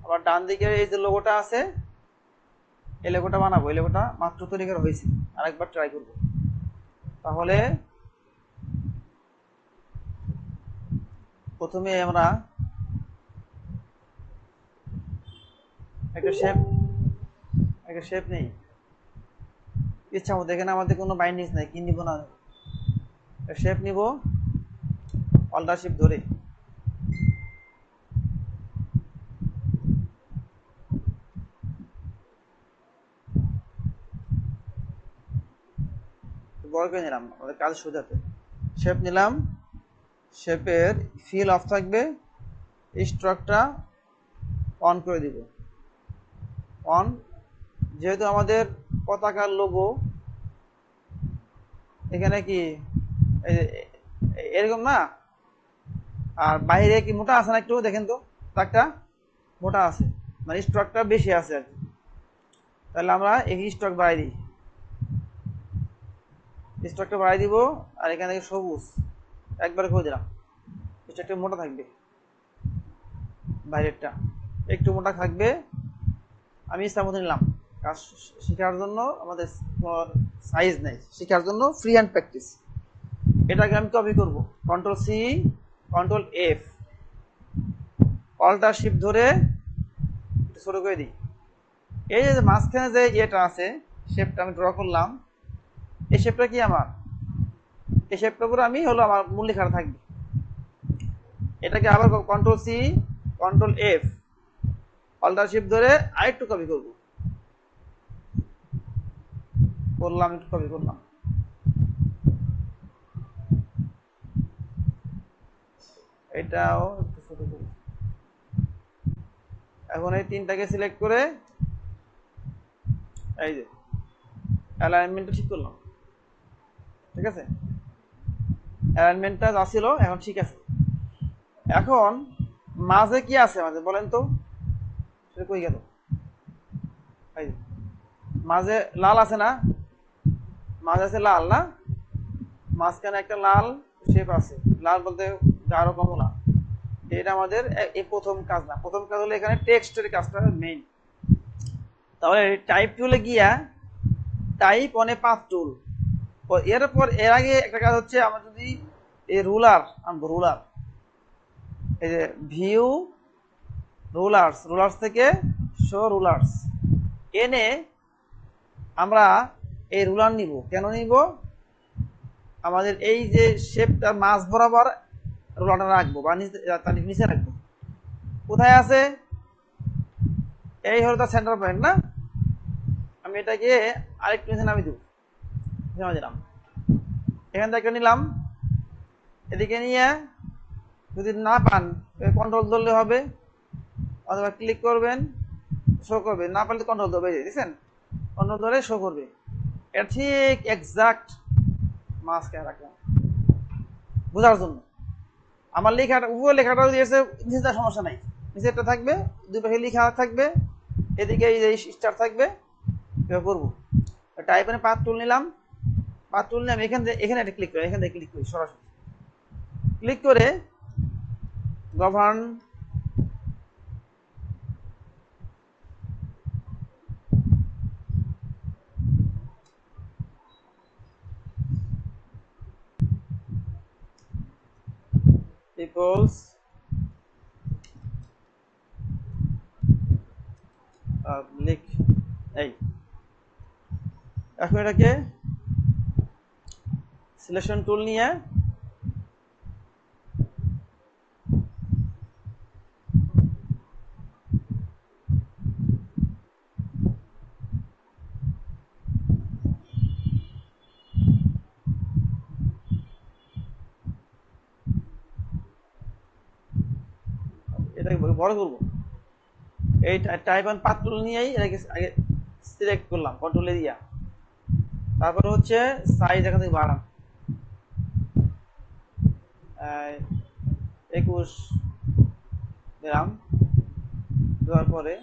আবার ডান দিকে এই যে লোগোটা আছে, এই লোগোটা বানাবো। এই লোগোটা মাত্র তৈরি করা হয়েছে, আরেকবার ট্রাই করব। তাহলে প্রথমে আমরা একটা শেপ নেই, ইচ্ছা মতো। এখানে আমাদের কোনো বাইন্ডিংস নাই, কি নিব না শেপ নিব, অল্টার শিফট ধরে বড় করে নিলাম আমাদের কাজ সোজাতে। শেপ নিলাম, শেপের ফিল অফ থাকবে, স্ট্রোকটা অন করে দিব। অন, যেহেতু আমাদের পতাকার লোগো এখানে কি এরকম না, আর বাইরে কি মোটা আছে না, একটু দেখেন তো, ট্রাকটা মোটা আছে, মানে স্ট্রোকটা বেশি আছে আর কি। তাহলে আমরা এই স্ট্রোক বাড়াই দিই, স্ট্রোকটা বাড়াই দিব। আর এখানে থেকে সবুজ একবারে করে দিলাম, স্ট্রোকটা মোটা থাকবে, বাইরেরটা একটু মোটা থাকবে। আমি ইচ্ছা মতো নিলাম, কাজ শেখার জন্য আমাদের সাইজ নেই, শেখার জন্য ফ্রি হ্যান্ড প্র্যাকটিস। এটাকে আমি কপি করব, control C, control F, alt shift ধরে ছোট করে দিই। এই যে মাঝখানে যে ইয়েটা আছে, শেপটা আমি ড্র করলাম, এই শেপটা কি আমার, এই শেপটা করে আমি হলো আমার মূল লেখাটা থাকবে। এটাকে আবার control C, control F, alt shift ধরে আরেকটু কপি করব, করলাম, একটু কপি করলাম। এটাও একটু ছোট করি। এখন এই তিনটাকে সিলেক্ট করে এই যে অ্যালাইনমেন্টটা ঠিক করলাম, ঠিক আছে, অ্যালাইনমেন্টটা যা ছিল এখন ঠিক আছে। এখন মাঝে কি আছে আমাদের বলেন তো, সেটা কই গেল? এই যে মাঝে লাল আছে না, মাঝে আছে লাল না, মাঝখানে একটা লাল শেপ আছে, লাল বলতে গাঢ় কমলা। এটা আমাদের এই প্রথম কাজ না, প্রথম কাজ হলো এখানে টেক্সটের কাজটা মেইন। তাহলে টাইপ টুলে গিয়া টাইপ অনে পাথ টুল, এরপর এর আগে একটা কাজ হচ্ছে, আমরা যদি এই রুলার আনবো, রুলার, এই যে ভিউ রুলার্স, রুলার্স থেকে শো রুলার্স এনে আমরা এই রুলার নিব। কেন নিব? আমাদের এই যে শেপটা মাঝ বরাবর রুলারটা রাখবো, বা তার নিচে রাখবো। কোথায় আছে? এই হলো তার সেন্টার পয়েন্ট না। আমি এটাকে আরেকটু নিচে নামিয়ে দেবো, নামিয়ে দিলাম। এখান থেকে নিলাম, এদিকে নিয়ে যদি না পান কন্ট্রোল ধরলে হবে, অথবা ক্লিক করবেন, শো করবে। না পারলে কন্ট্রোল ধরবে, দিচ্ছেন, কন্ট্রোল ধরে শো করবে। এটা ঠিক এক্সাক্ট মাঝখানে রাখলাম বোঝার জন্য। আমার লেখাটা উপরে লেখাটা দিয়েছে, নিচে সমস্যা নাই, নিচে একটা থাকবে, দুই পাশে লেখা থাকবে, এদিকে এই যে স্টার থাকবে। এভাবে করবো। টাইপ এনে পাথ টুল নিলাম, পাথ টুল নিয়ে আমি এখানে একটা ক্লিক করি, এখান থেকে ক্লিক করি, সরাসরি ক্লিক করে গভর্ন ইকুয়ালস পাবলিক, এই এখন এটাকে সিলেকশন টুল নিয়ে এটাকে বড় করবো। এই টাইপ অ্যান্ড পাথ টুল নিয়েই এটাকে আগে সিলেক্ট করলাম কন্ট্রোলে দিয়া, তারপরে হচ্ছে সাইজ এখান থেকে বাড়ান, 21 দিলাম, দেওয়ার পরে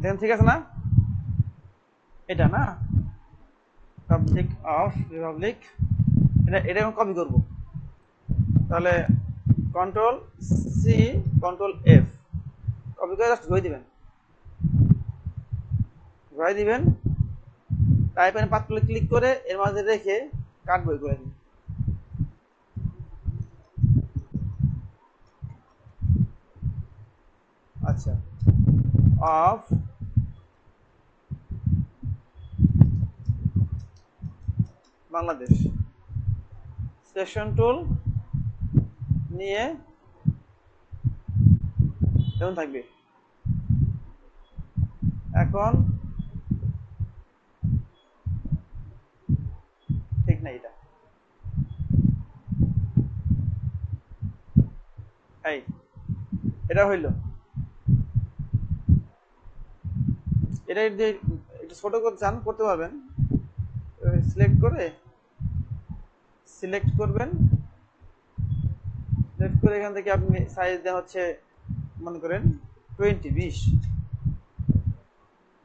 দেখেন ঠিক আছে না? এটা না রিপাবলিক অফ রিপাবলিক, এটা এখন কপি করব। তাহলে control C control F, copy করে জাস্ট ঘুরাই দিবেন। টাইপ এন্ড পাথ ক্লিক করে এর মাঝে রেখে কাট বই করে দিন। আচ্ছা, অফ বাংলাদেশ সেকশন টুল নিয়ে যেমন থাকবে। এখন ঠিক না, এটা হইল। এটা যদি একটু ছোট করে চান করতে পারবেন, সিলেক্ট করবেন, সিলেক্ট করে এখান থেকে আপনি সাইজ দেন হচ্ছে মনে করেন 20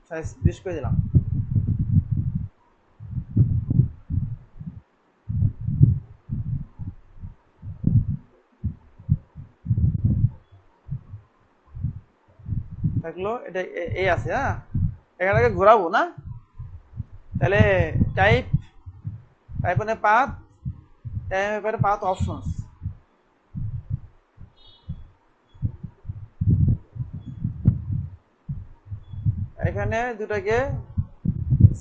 সাইজ 20 করে দিলাম। থাকলো, এটা এই আছে। হ্যাঁ, এখানে ঘোরাবো না, তাহলে টাইপ মানে পাথ অপশনস, এখানে দুটাকে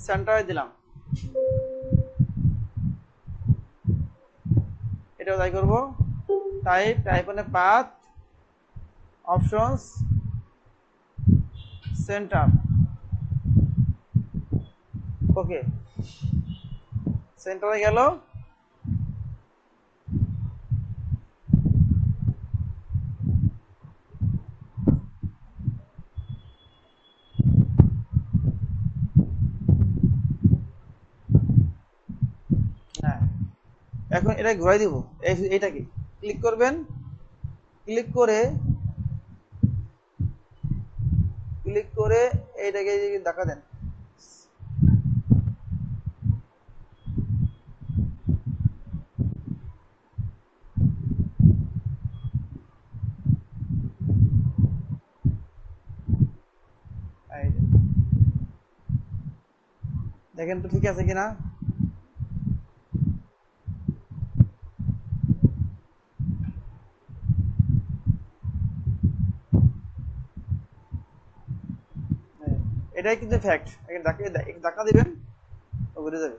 সেন্টারে দিলাম। এটাও তাই করবো। টাইপ মানে পাথ অপশনস সেন্টার, ওকে, সেন্টারে গেল। হ্যাঁ, এখন এটা ঘুরাই দিব। এইটাকে ক্লিক করবেন, ক্লিক করে এইটাকে দেখা দেন। দেখেন তো ঠিক আছে কিনা। এটাই কিন্তু ফ্যাক্ট। ধাক্কা দিবেন, ঘুরে যাবে।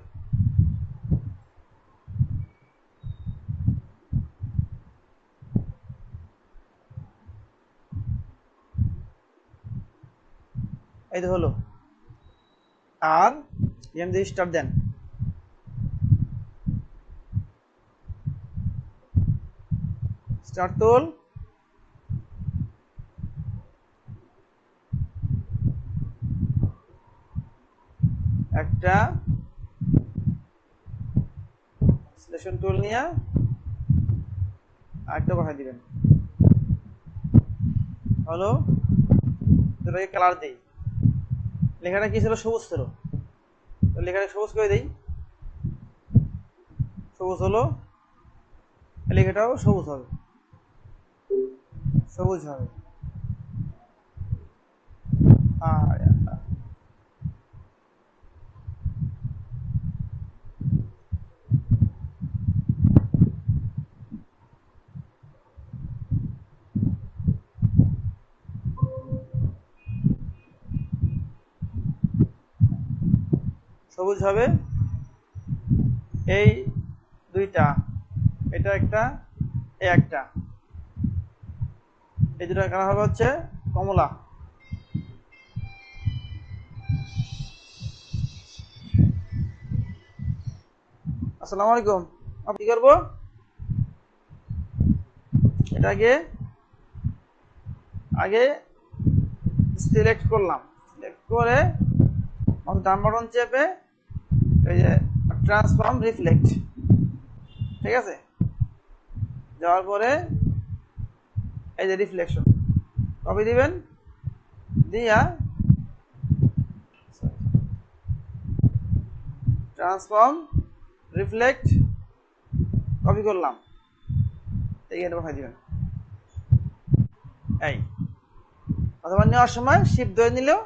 এই তো হলো। আর এখানে যদি স্টার্ট দেন, স্টার্ট টুল, একটা সিলেকশন টুল নিয়ে আরেকটা বসাই দিবেন। হলো, দুটাকে কালার দেই। লেখাটা কি ছিল? সবুজ ছিল, তো লেখাটা সবুজ করে দেই। সবুজ হলো, লেখাটাও সবুজ হবে, সবুজ হবে। আর সবুজ হবে। এই দুইটা, এটা একটা, একটা, এই দুটা কালার হবে হচ্ছে কমলা। আসসালামু আলাইকুম। আপনি কি করবো? এটাকে আগে সিলেক্ট করলাম, সিলেক্ট করে ডান বাটন চেপে এই যে ট্রান্সফর্ম রিফ্লেক্ট, ঠিক আছে, যাওয়ার পরে এই যে রিফ্লেকশন কপি দিবেন, দিয়া ট্রান্সফর্ম রিফ্লেক্ট কপি করলাম, এইখানে বসাই দিবেন। এই অথবা নেওয়ার সময় শিফট ধরে নিলেও,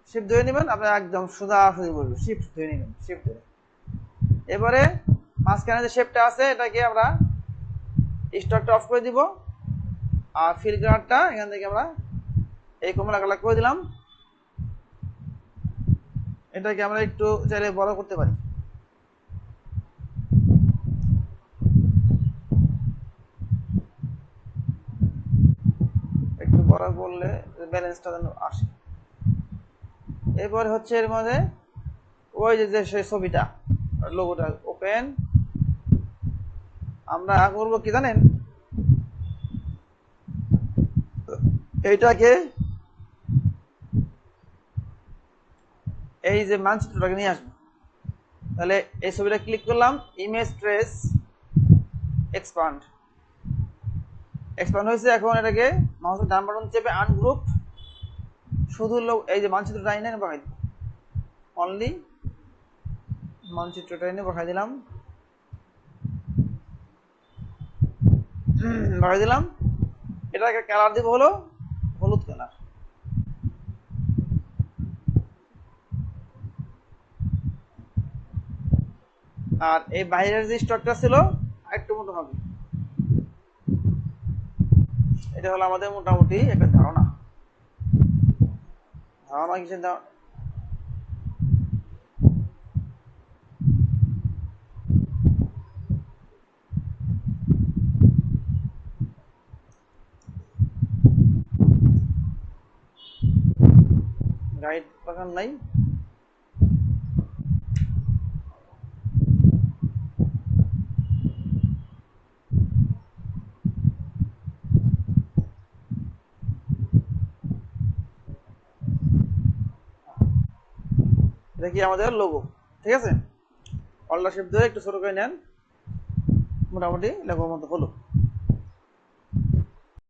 শিফট ধরে নেবেন, আপনার একদম সোজাসুজি বলবো, শিফট ধরে নেবেন, শিফট ধরে। এবারে মাঝখানে যে শেপটা আছে এটাকে আমরা স্টকটা অফ করে দিব, আর ফিল কালারটা এখান থেকে আমরা এই কমলা কালার করে দিলাম। এটাকে আমরা একটু চাইলে বড় করতে পারি। একটু বড় করলে ব্যালেন্সটা যেন আসে। এরপর হচ্ছে এর মধ্যে ওই যে সেই ছবিটা, লোগোটা ওপেন, আমরা করবো কি জানেন, এইটাকে এই যে মানচিত্রটাকে নিয়ে আসবো। তাহলে এই ছবিটা ক্লিক করলাম, ইমেজ ট্রেস এক্সপান্ড, এক্সপান্ড হয়েছে। এখন এটাকে মাউসের ডান বাটন চেপে আনগ্রুপ, শুধু এই যে মানচিত্রটা এনে বসাই দিলাম, অনলি মানচিত্রটা এনে বসাই দিলাম, বসাই দিলাম। এটাকে কালার দিব হলো হলুদ কালার। আর এই বাইরের যে স্টকটা ছিল একটু মোটা হবে। এটা হলো আমাদের মোটামুটি একটা ধারণা। ধারণা কিসের ধারণা? গাইড বাগান নাই, এটা কি আমাদের লোগো, ঠিক আছে। অল্টা শেপ ধরে একটু ছোট করে নেন, মোটামুটি লোগোর মতো হলো।